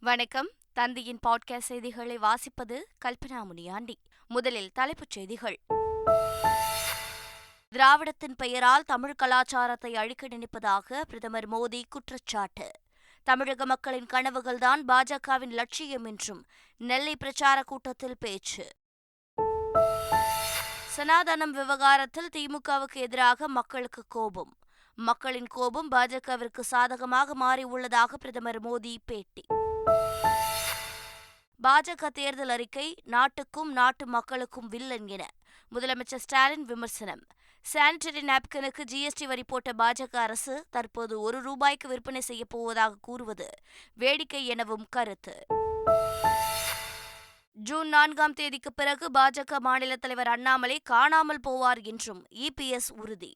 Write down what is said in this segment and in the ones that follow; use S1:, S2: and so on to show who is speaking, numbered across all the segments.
S1: வணக்கம். தந்தியின் பாட்காஸ்ட் செய்திகளை வாசிப்பது கல்பனா முனியாண்டி. முதலில் தலைப்புச் செய்திகள். திராவிடத்தின் பெயரால் தமிழ் கலாச்சாரத்தை அழிக்க நினைப்பதாக பிரதமர் மோடி குற்றச்சாட்டு. தமிழக மக்களின் கனவுகள்தான் பாஜகவின் லட்சியம் என்றும் நெல்லை பிரச்சார கூட்டத்தில் பேச்சு. சனாதனம் விவகாரத்தில் திமுகவுக்கு எதிராக மக்களுக்கு கோபம். மக்களின் கோபம் பாஜகவிற்கு சாதகமாக மாறியுள்ளதாக பிரதமர் மோடி பேட்டி. பாஜக தேர்தல் அறிக்கை நாட்டுக்கும் நாட்டு மக்களுக்கும் வில்லன் என முதலமைச்சர் ஸ்டாலின் விமர்சனம். சானிட்டரி நாப்கினுக்கு ஜிஎஸ்டி வரி போட்ட பாஜக அரசு தற்போது ₹1 விற்பனை செய்யப்போவதாக கூறுவது வேடிக்கை எனவும் கருத்து. ஜூன் 4 பிறகு பாஜக மாநில தலைவர் அண்ணாமலை காணாமல் போவார் என்றும் இபிஎஸ் உறுதி.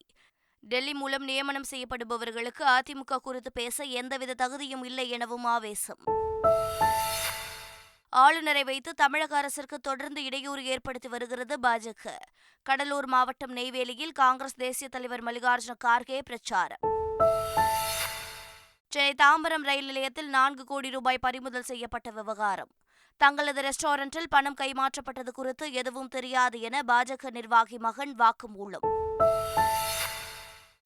S1: டெல்லி மூலம் நியமனம் செய்யப்படுபவர்களுக்கு அதிமுக குறித்து பேச எந்தவித தகுதியும் இல்லை எனவும் ஆவேசம். ஆளுநரை வைத்து தமிழக அரசிற்கு தொடர்ந்து இடையூறு ஏற்படுத்தி வருகிறது பாஜக. கடலூர் மாவட்டம் நெய்வேலியில் காங்கிரஸ் தேசிய தலைவர் மல்லிகார்ஜுன கார்கே பிரச்சாரம். சென்னை தாம்பரம் ரயில் நிலையத்தில் ₹4 கோடி பறிமுதல் செய்யப்பட்ட விவகாரம். தங்களது ரெஸ்டாரண்டில் பணம் கைமாற்றப்பட்டது குறித்து எதுவும் தெரியாது என பாஜக நிர்வாகி மகன் வாக்குமூலம்.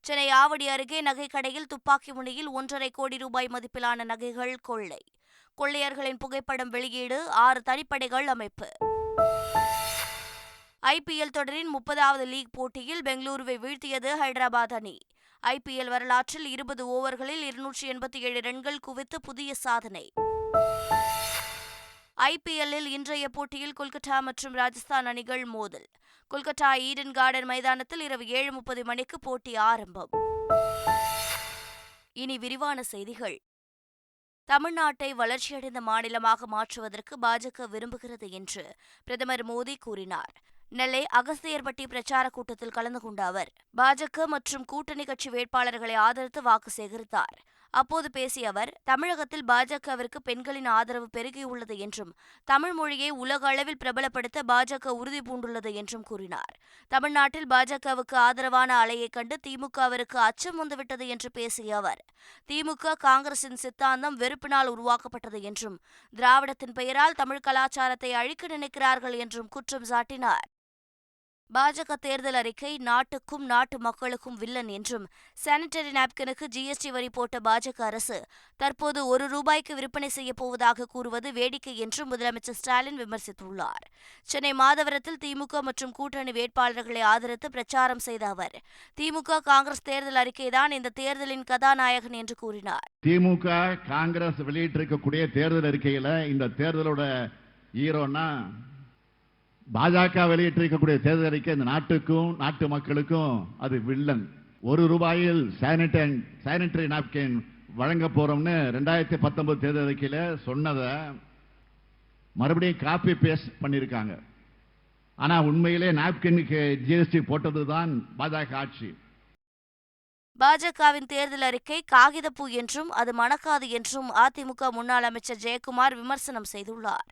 S1: சென்னை ஆவடி அருகே நகைக்கடையில் துப்பாக்கி முனையில் ₹1.5 கோடி மதிப்பிலான நகைகள் கொள்ளை. கொள்ளையர்களின் புகைப்படம் வெளியீடு, 6 தனிப்படைகள் அமைப்பு. ஐபிஎல் தொடரின் 30வது லீக் போட்டியில் பெங்களூருவை வீழ்த்தியது ஹைதராபாத் அணி. ஐபிஎல் வரலாற்றில் 20 ஓவர்களில் 287 ரன்கள் குவித்து புதிய சாதனை. ஐபிஎல்லில் இன்றைய போட்டியில் கொல்கத்தா மற்றும் ராஜஸ்தான் அணிகள் மோதல். கொல்கத்தா ஈடன் கார்டன் மைதானத்தில் இரவு 7:30 மணிக்கு போட்டி ஆரம்பம். இனி விரிவான செய்திகள். தமிழ்நாட்டை வளர்ச்சியடைந்த மாநிலமாக மாற்றுவதற்கு பாஜக விரும்புகிறது என்று பிரதமர் மோடி கூறினார். நெல்லை அகஸ்தியர்பட்டி பிரச்சார கூட்டத்தில் கலந்து கொண்ட அவர் பாஜக மற்றும் கூட்டணி கட்சி வேட்பாளர்களை ஆதரித்து வாக்கு சேகரித்தார். அப்போது பேசிய அவர், தமிழகத்தில் பாஜகவிற்கு பெண்களின் ஆதரவு பெருகியுள்ளது என்றும் தமிழ் மொழியை உலக அளவில் பிரபலப்படுத்த பாஜக உறுதி பூண்டுள்ளது என்றும் கூறினார். தமிழ்நாட்டில் பாஜகவுக்கு ஆதரவான அலையைக் கண்டு திமுகவிற்கு அச்சம் வந்துவிட்டது என்று பேசிய அவர், திமுக காங்கிரசின் சித்தாந்தம் வெறுப்பினால் உருவாக்கப்பட்டது என்றும் திராவிடத்தின் பெயரால் தமிழ் கலாச்சாரத்தை அழிக்க நினைக்கிறார்கள் என்றும் குற்றம் சாட்டினார். பாஜக தேர்தல் அறிக்கை நாட்டுக்கும் நாட்டு மக்களுக்கும் வில்லன் என்றும் சானிட்டரி நாப்கினுக்கு ஜிஎஸ்டி வரி போட்ட பாஜக அரசு தற்போது ₹1 விற்பனை செய்யப்போவதாக கூறுவது வேடிக்கை என்றும் முதலமைச்சர் ஸ்டாலின் விமர்சித்துள்ளார். சென்னை மாதவரத்தில் திமுக மற்றும் கூட்டணி வேட்பாளர்களை ஆதரித்து பிரச்சாரம் செய்த அவர், திமுக காங்கிரஸ் தேர்தல் அறிக்கைதான் இந்த தேர்தலின் கதாநாயகன் என்று கூறினார்.
S2: திமுக காங்கிரஸ் வெளியிட்டிருக்கக்கூடிய தேர்தல் அறிக்கையில இந்த தேர்தலோட ஹீரோனா பாஜக வெளியிட்டிருக்கக்கூடிய தேர்தல் அறிக்கை இந்த நாட்டுக்கும் நாட்டு மக்களுக்கும் அது வில்லன். ₹1 சானிட்டரி நாப்கின் வழங்க போறோம்னு 2019 தேர்தல் அறிக்கையில சொன்னதை மறுபடியும் காப்பி பேஸ்ட் பண்ணிருக்காங்க. ஆனா உண்மையிலே நாப்கினுக்கு ஜிஎஸ்டி போட்டதுதான் பாஜக ஆட்சி.
S1: பாஜகவின் தேர்தல் அறிக்கை காகிதப்பூ என்றும் அது மணக்காது என்றும் அதிமுக முன்னாள் அமைச்சர் ஜெயக்குமார் விமர்சனம் செய்துள்ளார்.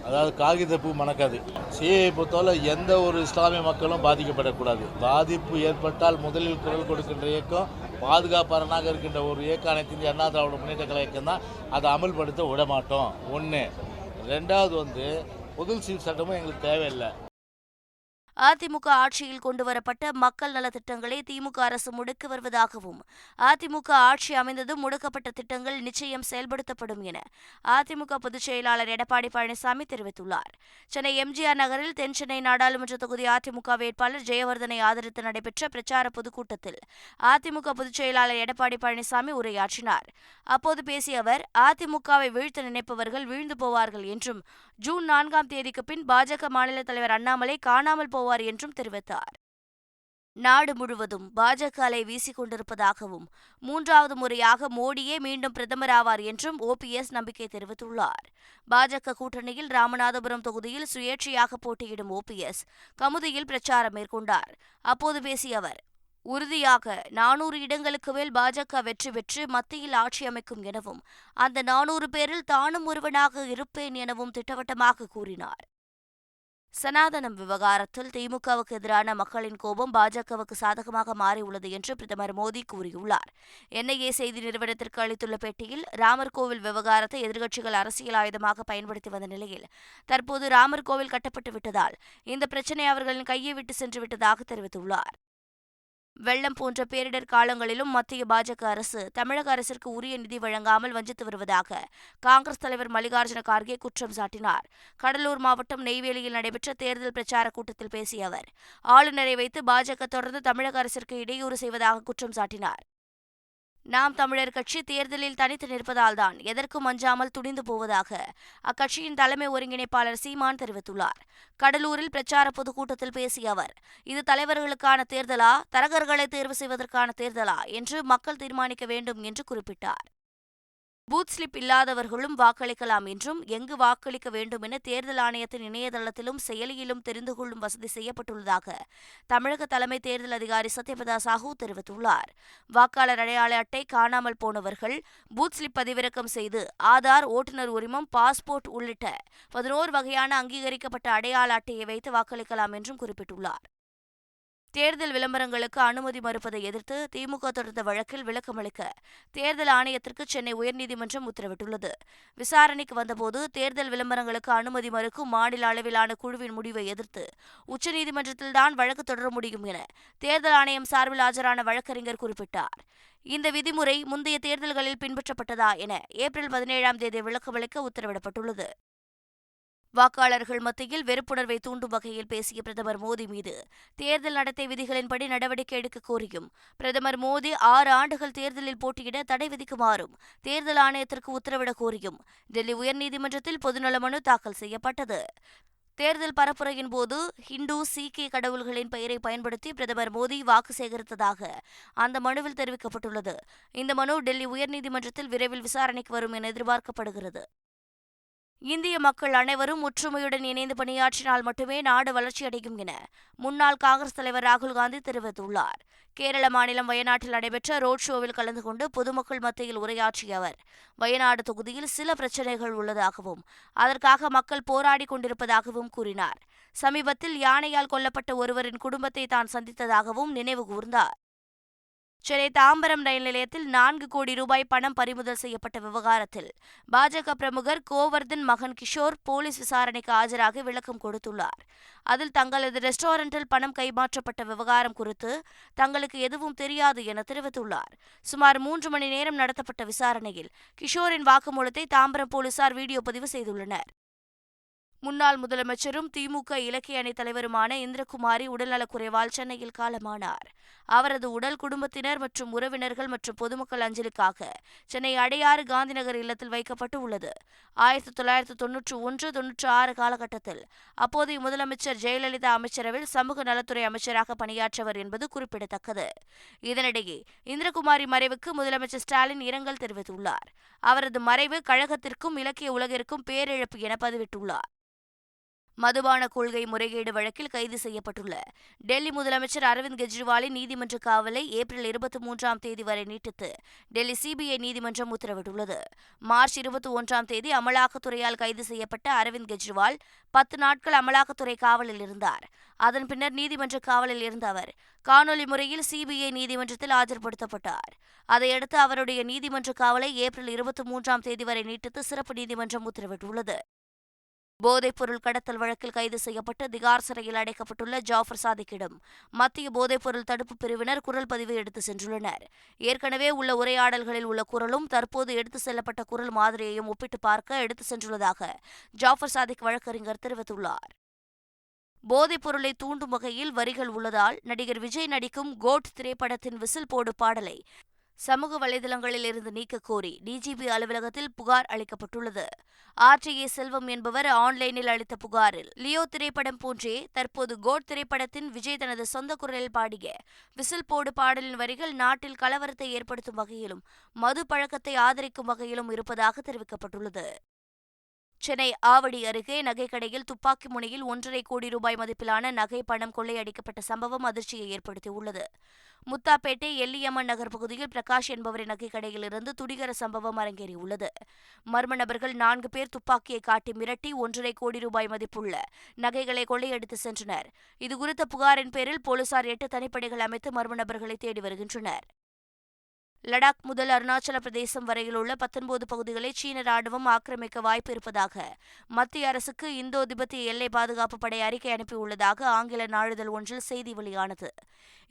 S3: அதாவது காகிதப்பூ மணக்காது. சிஏ பொறுத்தவரை எந்த ஒரு இஸ்லாமிய மக்களும் பாதிக்கப்படக்கூடாது. பாதிப்பு ஏற்பட்டால் முதலில் குரல் கொடுக்கின்ற இயக்கம் பாதுகாப்பாளனாக இருக்கின்ற ஒரு இயக்கம் அனைத்து இந்திய அண்ணா திராவிட முன்னேற்ற கழக இயக்கம் தான். அதை அமல்படுத்த விடமாட்டோம். 1. 2வது பொது சீட் சட்டமும் எங்களுக்கு தேவையில்லை.
S1: அதிமுக ஆட்சியில் கொண்டுவரப்பட்ட மக்கள் நல திட்டங்களை திமுக அரசு முடக்கி வருவதாகவும் அதிமுக ஆட்சி அமைந்ததும் முடக்கப்பட்ட திட்டங்கள் நிச்சயம் செயல்படுத்தப்படும் என அதிமுக பொதுச் செயலாளர் எடப்பாடி பழனிசாமி தெரிவித்துள்ளார். சென்னை எம்ஜிஆர் நகரில் தென் சென்னை நாடாளுமன்ற தொகுதி அதிமுக வேட்பாளர் ஜெயவர்தனை ஆதரித்து நடைபெற்ற பிரச்சார பொதுக்கூட்டத்தில் அதிமுக பொதுச் செயலாளர் எடப்பாடி பழனிசாமி உரையாற்றினார். அப்போது பேசிய அவர், அதிமுகவை வீழ்த்த நினைப்பவர்கள் வீழ்ந்து போவார்கள் என்றும் ஜூன் 4 பின் பாஜக மாநில தலைவர் அண்ணாமலை காணாமல் போவார் என்றும் தெரிவித்தார். நாடு முழுவதும் பாஜக அலை வீசிக் கொண்டிருப்பதாகவும் 3வது முறையாக மோடியே மீண்டும் பிரதமராவார் என்றும் ஓபிஎஸ் நம்பிக்கை தெரிவித்துள்ளார். பாஜக கூட்டணியில் ராமநாதபுரம் தொகுதியில் சுயேட்சையாக போட்டியிடும் ஓபிஎஸ் கமுதியில் பிரச்சாரம் மேற்கொண்டார். அப்போது பேசிய அவர், உறுதியாக 400 இடங்களுக்கு மேல் பாஜக வெற்றி பெற்று மத்தியில் ஆட்சி அமைக்கும் எனவும் அந்த 400 பேரில் தானும் ஒருவனாக இருப்பேன் எனவும் திட்டவட்டமாக கூறினார். சனாதனம் விவகாரத்தில் திமுகவுக்கு எதிரான மக்களின் கோபம் பாஜகவுக்கு சாதகமாக மாறியுள்ளது என்று பிரதமர் மோடி கூறியுள்ளார். என்ஐஏ செய்தி நிறுவனத்திற்கு அளித்துள்ள பேட்டியில், ராமர் கோவில் விவகாரத்தை எதிர்க்கட்சிகள் அரசியல் ஆயுதமாக பயன்படுத்தி வந்த நிலையில் தற்போது ராமர் கோவில் கட்டப்பட்டு விட்டதால் இந்த பிரச்சினை அவர்களின் கையை விட்டு சென்று விட்டதாக தெரிவித்துள்ளார். வெள்ளம் போன்ற பேரிடர் காலங்களிலும் மத்திய பாஜக அரசு தமிழக அரசிற்கு உரிய நிதி வழங்காமல் வஞ்சித்து வருவதாக காங்கிரஸ் தலைவர் மல்லிகார்ஜுன கார்கே குற்றம் சாட்டினார். கடலூர் மாவட்டம் நெய்வேலியில் நடைபெற்ற தேர்தல் பிரச்சார கூட்டத்தில் பேசிய அவர், ஆளுநரை வைத்து பாஜக தொடர்ந்து தமிழக அரசிற்கு இடையூறு செய்வதாக குற்றம் சாட்டினார். நாம் தமிழர் கட்சி தேர்தலில் தனித்து நிற்பதால்தான் எதற்கும் அஞ்சாமல் துணிந்து போவதாக அக்கட்சியின் தலைமை ஒருங்கிணைப்பாளர் சீமான் தெரிவித்துள்ளார். கடலூரில் பிரச்சார பொதுக்கூட்டத்தில் பேசிய அவர், இது தலைவர்களுக்கான தேர்தலா, தரகர்களை தேர்வு செய்வதற்கான தேர்தலா என்று மக்கள் தீர்மானிக்க வேண்டும் என்று குறிப்பிட்டார். பூத் ஸ்லிப் இல்லாதவர்களும் வாக்களிக்கலாம் என்றும், எங்கு வாக்களிக்க வேண்டும் என தேர்தல் ஆணையத்தின் இணையதளத்திலும் செயலியிலும் தெரிந்து கொள்ளும் வசதி செய்யப்பட்டுள்ளதாக தமிழக தலைமை தேர்தல் அதிகாரி சத்யபிரதா சாஹூ தெரிவித்துள்ளார். வாக்காளர் அடையாள அட்டை காணாமல் போனவர்கள் பூத் ஸ்லிப் பதிவிறக்கம் செய்து ஆதார், ஓட்டுநர் உரிமம், பாஸ்போர்ட் உள்ளிட்ட 11 வகையான அங்கீகரிக்கப்பட்ட அடையாள அட்டையை வைத்து வாக்களிக்கலாம் என்றும் குறிப்பிட்டுள்ளார். தேர்தல் விளம்பரங்களுக்கு அனுமதி மறுப்பதை எதிர்த்து திமுக தொடர்ந்த வழக்கில் விளக்கமளிக்க தேர்தல் ஆணையத்திற்கு சென்னை உயர்நீதிமன்றம் உத்தரவிட்டுள்ளது. விசாரணைக்கு வந்தபோது தேர்தல் விளம்பரங்களுக்கு அனுமதி மறுக்கும் மாநில அளவிலான குழுவின் முடிவை எதிர்த்து உச்சநீதிமன்றத்தில்தான் வழக்கு தொடர முடியும் என தேர்தல் ஆணையம் சார்பில் ஆஜரான வழக்கறிஞர் குறிப்பிட்டார். இந்த விதிமுறை முந்தைய தேர்தல்களில் பின்பற்றப்பட்டதா என ஏப்ரல் 17ஆம் தேதி விளக்கமளிக்க உத்தரவிடப்பட்டுள்ளது. வாக்காளர்கள் மத்தியில் வெறுப்புணர்வை தூண்டும் வகையில் பேசிய பிரதமர் மோடி மீது தேர்தல் நடத்தை விதிகளின்படி நடவடிக்கை எடுக்க கோரியும், பிரதமர் மோடி 6 ஆண்டுகள் தேர்தலில் போட்டியிட தடை விதிக்குமாறும் தேர்தல் ஆணையத்திற்கு உத்தரவிடக் கோரியும் டெல்லி உயர்நீதிமன்றத்தில் பொதுநல மனு தாக்கல் செய்யப்பட்டது. தேர்தல் பரப்புரையின் போது ஹிந்து, சீக்கிய கடவுள்களின் பெயரை பயன்படுத்தி பிரதமர் மோடி வாக்கு சேகரித்ததாக அந்த மனுவில் தெரிவிக்கப்பட்டுள்ளது. இந்த மனு டெல்லி உயர்நீதிமன்றத்தில் விரைவில் விசாரணைக்கு வரும் என எதிர்பார்க்கப்படுகிறது. இந்திய மக்கள் அனைவரும் ஒற்றுமையுடன் இணைந்து பணியாற்றினால் மட்டுமே நாடு வளர்ச்சியடையும் என முன்னாள் காங்கிரஸ் தலைவர் ராகுல் காந்தி தெரிவித்துள்ளார். கேரள மாநிலம் வயநாட்டில் நடைபெற்ற ரோட் ஷோவில் கலந்து கொண்டு பொதுமக்கள் மத்தியில் உரையாற்றிய அவர், வயநாடு தொகுதியில் சில பிரச்சினைகள் உள்ளதாகவும் அதற்காக மக்கள் போராடி கொண்டிருப்பதாகவும் கூறினார். சமீபத்தில் யானையால் கொல்லப்பட்ட ஒருவரின் குடும்பத்தை தான் சந்தித்ததாகவும் நினைவு கூர்ந்தார். சென்னை தாம்பரம் ரயில் நிலையத்தில் 4 கோடி ரூபாய் பணம் பறிமுதல் செய்யப்பட்ட விவகாரத்தில் பாஜக பிரமுகர் கோவர்தன் மகன் கிஷோர் போலீஸ் விசாரணைக்கு ஆஜராகி விளக்கம் கொடுத்துள்ளார். அதில் தங்களது ரெஸ்டாரண்டில் பணம் கைமாற்றப்பட்ட விவகாரம் குறித்து தங்களுக்கு எதுவும் தெரியாது என தெரிவித்துள்ளார். சுமார் 3 மணி நேரம் நடத்தப்பட்ட விசாரணையில் கிஷோரின் வாக்குமூலத்தை தாம்பரம் போலீசார் வீடியோ பதிவு செய்துள்ளனர். முன்னாள் முதலமைச்சரும் திமுக இலக்கிய அணி தலைவருமான இந்திரகுமாரி உடல்நலக்குறைவால் சென்னையில் காலமானார். அவரது உடல் குடும்பத்தினர் மற்றும் உறவினர்கள் மற்றும் பொதுமக்கள் அஞ்சலிக்காக சென்னை அடையாறு காந்திநகர் இல்லத்தில் வைக்கப்பட்டு உள்ளது. 1991-96 காலகட்டத்தில் அப்போதைய முதலமைச்சர் ஜெயலலிதா அமைச்சரவையில் சமூக நலத்துறை அமைச்சராக பணியாற்றவர் என்பது குறிப்பிடத்தக்கது. இதனிடையே இந்திரகுமாரி மறைவுக்கு முதலமைச்சர் ஸ்டாலின் இரங்கல் தெரிவித்துள்ளார். அவரது மறைவு கழகத்திற்கும் இலக்கிய உலகிற்கும் பேரிழப்பு என பதிவிட்டுள்ளார். மதுபான கொள்கை முறைகேடு வழக்கில் கைது செய்யப்பட்டுள்ள டெல்லி முதலமைச்சர் அரவிந்த் கெஜ்ரிவாலின் நீதிமன்ற காவலை ஏப்ரல் 23ஆம் தேதி வரை நீட்டித்து டெல்லி சிபிஐ நீதிமன்றம் உத்தரவிட்டுள்ளது. மார்ச் 21ஆம் தேதி அமலாக்கத்துறையால் கைது செய்யப்பட்ட அரவிந்த் கெஜ்ரிவால் 10 நாட்கள் அமலாக்கத்துறை காவலில் இருந்தார். அதன் பின்னர் நீதிமன்ற காவலில் இருந்த அவர் காணொலி முறையில் சிபிஐ நீதிமன்றத்தில் ஆஜர்படுத்தப்பட்டார். அதையடுத்து அவருடைய நீதிமன்ற காவலை ஏப்ரல் 23ஆம் தேதி வரை நீட்டித்து சிறப்பு நீதிமன்றம் உத்தரவிட்டுள்ளது. போதைப்பொருள் கடத்தல் வழக்கில் கைது செய்யப்பட்டு திகார் சிறையில் அடைக்கப்பட்டுள்ள ஜாஃபர் சாதிக்கிடம் மத்திய போதைப்பொருள் தடுப்பு பிரிவினர் குரல் பதிவு எடுத்து சென்றுள்ளனர். ஏற்கனவே உள்ள உரையாடல்களில் உள்ள குரலும் தற்போது எடுத்து செல்லப்பட்ட குரல் மாதிரியையும் ஒப்பிட்டு பார்க்க எடுத்து சென்றுள்ளதாக ஜாஃபர் சாதிக் வழக்கறிஞர் தெரிவித்துள்ளார். போதைப் பொருளை தூண்டும் வகையில் வரிகள் உள்ளதால் நடிகர் விஜய் நடிக்கும் கோட் திரைப்படத்தின் விசில் போடு பாடலை சமூக வலைதளங்களில் இருந்து நீக்க கோரி டிஜிபி அலுவலகத்தில் புகார் அளிக்கப்பட்டுள்ளது. RTA செல்வம் என்பவர் ஆன்லைனில் அளித்த புகாரில் லியோ திரைப்படம் போன்றே தற்போது கோட் திரைப்படத்தின் விஜய் தனது சொந்த குரலில் பாடிய விசில் போடு பாடலின் வரிகள் நாட்டில் கலவரத்தை ஏற்படுத்தும் வகையிலும் மது பழக்கத்தை ஆதரிக்கும் வகையிலும் இருப்பதாக தெரிவிக்கப்பட்டுள்ளது. சென்னை ஆவடி அருகே நகைக்கடையில் துப்பாக்கி முனையில் 1.5 கோடி ரூபாய் மதிப்பிலான நகை பணம் கொள்ளையடிக்கப்பட்ட சம்பவம் அதிர்ச்சியை ஏற்படுத்தியுள்ளது. முத்தாப்பேட்டை எல்லியம்மன் நகர் பகுதியில் பிரகாஷ் என்பவரின் நகைக்கடையிலிருந்து துடிகர சம்பவம் அரங்கேறியுள்ளது. மர்ம நபர்கள் 4 பேர் துப்பாக்கியை காட்டி மிரட்டி 1.5 கோடி ரூபாய் மதிப்புள்ள நகைகளை கொள்ளையடித்து சென்றனர். இதுகுறித்த புகாரின் பேரில் போலீசார் 8 தனிப்படைகள் அமைத்து மர்ம நபர்களை தேடி வருகின்றனர். லடாக் முதல் அருணாச்சல பிரதேசம் வரையில் உள்ள 19 பகுதிகளை சீன ராணுவம் ஆக்கிரமிக்க வாய்ப்பு இருப்பதாக மத்திய அரசுக்கு இந்தோ திபெத்திய எல்லை பாதுகாப்பு படை அறிக்கை அனுப்பியுள்ளதாக ஆங்கில நாளிதழ் ஒன்றில் செய்தி வெளியானது.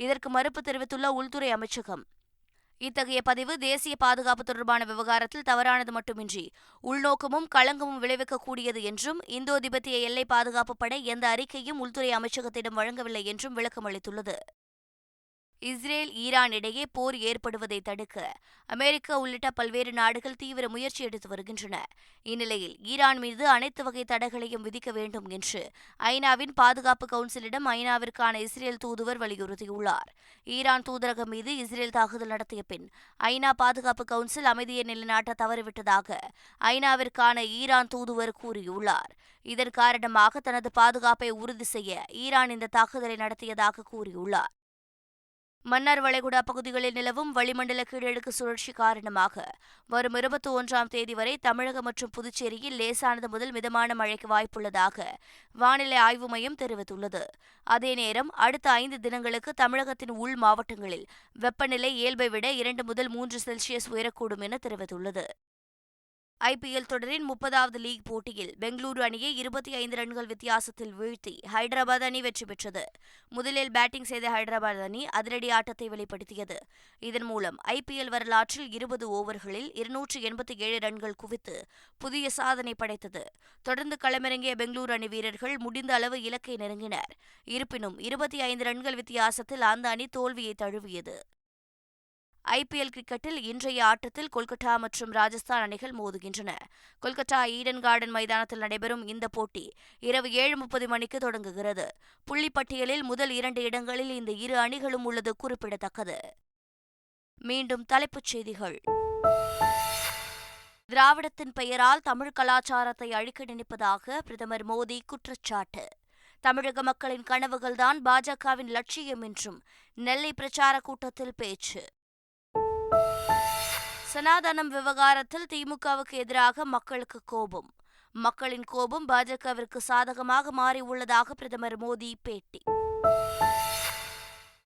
S1: இதற்கு மறுப்பு தெரிவித்துள்ள உள்துறை அமைச்சகம், இத்தகைய பதிவு தேசிய பாதுகாப்பு தொடர்பான விவகாரத்தில் தவறானது மட்டுமின்றி உள்நோக்கமும் களங்கமும் விளைவிக்கக்கூடியது என்றும், இந்தோ திபெத்திய எல்லை பாதுகாப்பு படை எந்த அறிக்கையும் உள்துறை அமைச்சகத்திடம் வழங்கவில்லை என்றும் விளக்கமளித்துள்ளது. இஸ்ரேல் ஈரான் இடையே போர் ஏற்படுவதை தடுக்க அமெரிக்கா உள்ளிட்ட பல்வேறு நாடுகள் தீவிர முயற்சி எடுத்து வருகின்றன. இந்நிலையில் ஈரான் மீது அனைத்து வகை தடைகளையும் விதிக்க வேண்டும் என்று ஐநாவின் பாதுகாப்பு கவுன்சிலிடம் ஐநாவிற்கான இஸ்ரேல் தூதுவர் வலியுறுத்தியுள்ளார். ஈரான் தூதரகம் மீது இஸ்ரேல் தாக்குதல் நடத்திய பின் ஐநா பாதுகாப்பு கவுன்சில் அமைதியை நிலைநாட்ட தவறிவிட்டதாக ஐநாவிற்கான ஈரான் தூதுவர் கூறியுள்ளார். இதன் காரணமாக தனது பாதுகாப்பை உறுதி செய்ய ஈரான் இந்த தாக்குதலை நடத்தியதாக கூறியுள்ளார். மன்னார் வளைகுடா பகுதிகளில் நிலவும் வளிமண்டல கீழடுக்கு சுழற்சி காரணமாக வரும் 21ஆம் தேதி வரை தமிழகம் மற்றும் புதுச்சேரியில் லேசானது முதல் மிதமான மழைக்கு வாய்ப்புள்ளதாக வானிலை ஆய்வு மையம் தெரிவித்துள்ளது. அதே நேரம் அடுத்த 5 தினங்களுக்கு தமிழகத்தின் உள் மாவட்டங்களில் வெப்பநிலை இயல்பை விட 2 முதல் 3 செல்சியஸ் உயரக்கூடும் என தெரிவித்துள்ளது. ஐபிஎல் தொடரின் 30வது லீக் போட்டியில் பெங்களூரு அணியை 25 ரன்கள் வித்தியாசத்தில் வீழ்த்தி ஹைதராபாத் அணி வெற்றி பெற்றது. முதலில் பேட்டிங் செய்த ஹைதராபாத் அணி அதிரடி ஆட்டத்தை வெளிப்படுத்தியது. இதன் மூலம் ஐபிஎல் வரலாற்றில் 20 ஓவர்களில் 287 ரன்கள் குவித்து புதிய சாதனை படைத்தது. தொடர்ந்து களமிறங்கிய பெங்களூரு அணி வீரர்கள் முடிந்த அளவு இலக்கை நெருங்கினர். இருப்பினும் 25 ரன்கள் வித்தியாசத்தில் அந்த அணி தோல்வியை தழுவியது. ஐபிஎல் கிரிக்கெட்டில் இன்றைய ஆட்டத்தில் கொல்கத்தா மற்றும் ராஜஸ்தான் அணிகள் மோதுகின்றன. கொல்கத்தா ஈடன் கார்டன் மைதானத்தில் நடைபெறும் இந்த போட்டி இரவு 7:30 மணிக்கு தொடங்குகிறது. புள்ளிப்பட்டியலில் முதல் 2 இடங்களில் இந்த இரு அணிகளும் உள்ளது குறிப்பிடத்தக்கது. மீண்டும் தலைப்புச் செய்திகள். திராவிடத்தின் பெயரால் தமிழ் கலாச்சாரத்தை அழிக்க நினைப்பதாக பிரதமர் மோடி குற்றச்சாட்டு. தமிழக மக்களின் கனவுகள்தான் பாஜகவின் லட்சியம் என்றும் நெல்லை பிரச்சார கூட்டத்தில் பேச்சு. சனாதனம் விவகாரத்தில் திமுகவுக்கு எதிராக மக்களுக்கு கோபம். மக்களின் கோபம் பாஜகவிற்கு சாதகமாக மாறியுள்ளதாக பிரதமர் மோடி பேட்டி.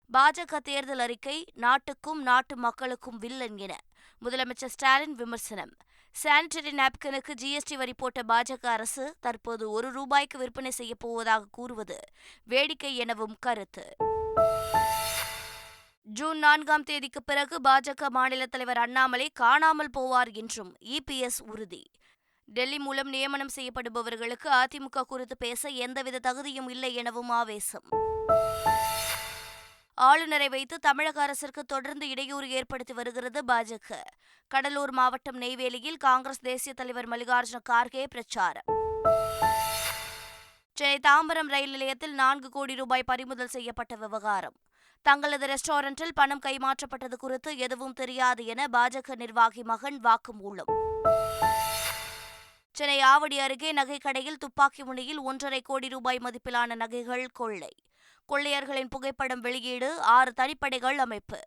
S1: பாஜக தேர்தல் அறிக்கை நாட்டுக்கும் நாட்டு மக்களுக்கும் வில்லன் என முதலமைச்சர் ஸ்டாலின் விமர்சனம். சானிட்டரி நாப்கினுக்கு ஜிஎஸ்டி வரி போட்ட பாஜக அரசு தற்போது ₹1 விற்பனை செய்யப் போவதாக கூறுவது வேடிக்கை எனவும் கருத்து. ஜூன் 4ஆம் தேதிக்கு பிறகு பாஜக மாநில தலைவர் அண்ணாமலை காணாமல் போவார் என்றும் இபிஎஸ் உறுதி. டெல்லி மூலம் நியமனம் செய்யப்படுபவர்களுக்கு அதிமுக குறித்து பேச எந்தவித தகுதியும் இல்லை எனவும் ஆவேசம். ஆளுநரை வைத்து தமிழக அரசிற்கு தொடர்ந்து இடையூறு ஏற்படுத்தி வருகிறது பாஜக. கடலூர் மாவட்டம் நெய்வேலியில் காங்கிரஸ் தேசிய தலைவர் மல்லிகார்ஜுன கார்கே பிரச்சாரம். சென்னை தாம்பரம் ரயில் நிலையத்தில் 4 கோடி ரூபாய் பறிமுதல் செய்யப்பட்ட விவகாரம். தங்களது ரெஸ்டாரண்டில் பணம் கைமாற்றப்பட்டது குறித்து எதுவும் தெரியாது என பாஜக நிர்வாகி மகன் வாக்குமூலம். சென்னை ஆவடி அருகே நகைக்கடையில் துப்பாக்கி முனையில் 1.5 கோடி ரூபாய் மதிப்பிலான நகைகள் கொள்ளை. கொள்ளையர்களின் புகைப்படம் வெளியீடு, 6 தனிப்படைகள் அமைப்பு.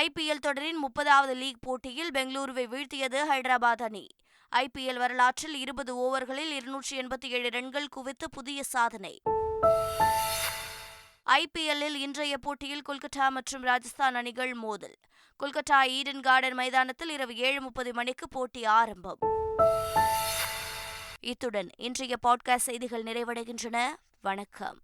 S1: ஐபிஎல் தொடரின் 30வது லீக் போட்டியில் பெங்களூருவை வீழ்த்தியது ஹைதராபாத் அணி. ஐபிஎல் வரலாற்றில் 20 ஓவர்களில் 287 ரன்கள் குவித்து புதிய சாதனை. ஐபிஎல்லில் இன்றைய போட்டியில் கொல்கத்தா மற்றும் ராஜஸ்தான் அணிகள் மோதல். கொல்கத்தா ஈடன் கார்டன் மைதானத்தில் இரவு 7:30 மணிக்கு போட்டி ஆரம்பம். இத்துடன் இன்றைய பாட்காஸ்ட் செய்திகள் நிறைவடைகின்றன. வணக்கம்.